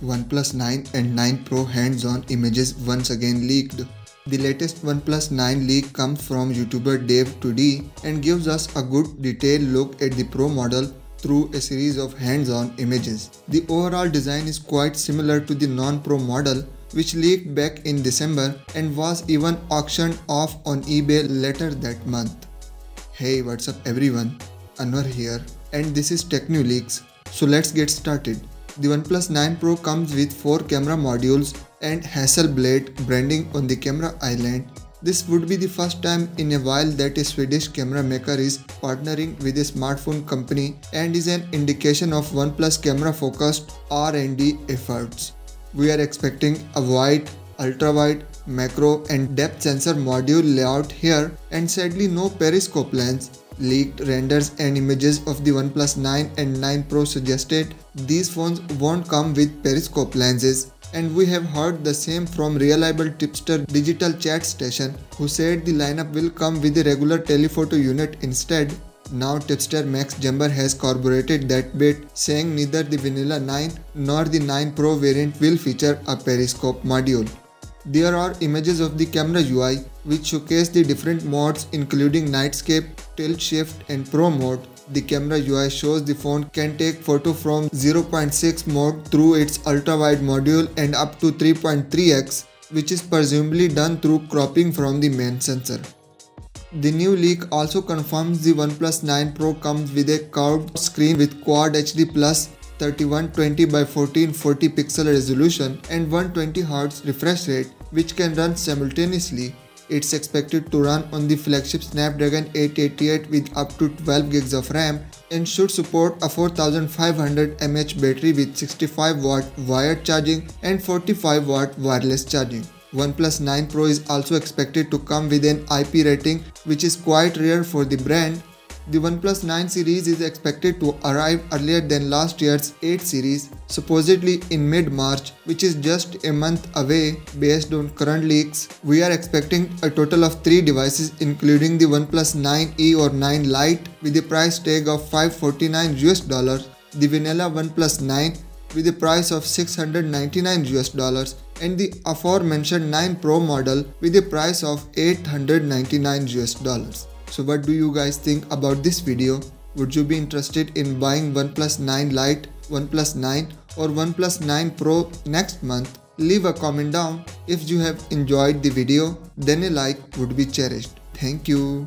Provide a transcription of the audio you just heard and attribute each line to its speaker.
Speaker 1: OnePlus 9 and 9 Pro hands-on images once again leaked. The latest OnePlus 9 leak comes from YouTuber Dave2D and gives us a good detailed look at the Pro model through a series of hands-on images. The overall design is quite similar to the non-Pro model, which leaked back in December and was even auctioned off on eBay later that month. Hey, what's up everyone? Anwar here, and this is TechNewLeaks. So let's get started. The OnePlus 9 Pro comes with 4 camera modules and Hasselblad branding on the camera island. This would be the first time in a while that a Swedish camera maker is partnering with a smartphone company and is an indication of OnePlus camera focused R&D efforts. We are expecting a wide, ultra-wide, macro and depth sensor module layout here, and sadly no periscope lens. Leaked renders and images of the OnePlus 9 and 9 Pro suggested these phones won't come with periscope lenses, and we have heard the same from reliable tipster Digital Chat Station, who said the lineup will come with a regular telephoto unit instead. Now tipster Max Jumper has corroborated that bit, saying neither the vanilla 9 nor the 9 Pro variant will feature a periscope module. There are images of the camera UI which showcase the different modes including Nightscape, Tilt Shift and Pro mode. The camera UI shows the phone can take photo from 0.6 mode through its ultra-wide module and up to 3.3x, which is presumably done through cropping from the main sensor. The new leak also confirms the OnePlus 9 Pro comes with a curved screen with Quad HD Plus 3120 by 1440 pixel resolution and 120Hz refresh rate, which can run simultaneously. It's expected to run on the flagship Snapdragon 888 with up to 12GB of RAM and should support a 4500 mAh battery with 65W wired charging and 45W wireless charging. OnePlus 9 Pro is also expected to come with an IP rating, which is quite rare for the brand. The OnePlus 9 series is expected to arrive earlier than last year's 8 series, supposedly in mid-March, which is just a month away based on current leaks. We are expecting a total of 3 devices including the OnePlus 9e or 9 Lite with a price tag of $549, the vanilla OnePlus 9 with a price of $699, and the aforementioned 9 Pro model with a price of $899. So what do you guys think about this video? Would you be interested in buying OnePlus 9 Lite, OnePlus 9 or OnePlus 9 Pro next month? Leave a comment down. If you have enjoyed the video, then a like would be cherished. Thank you.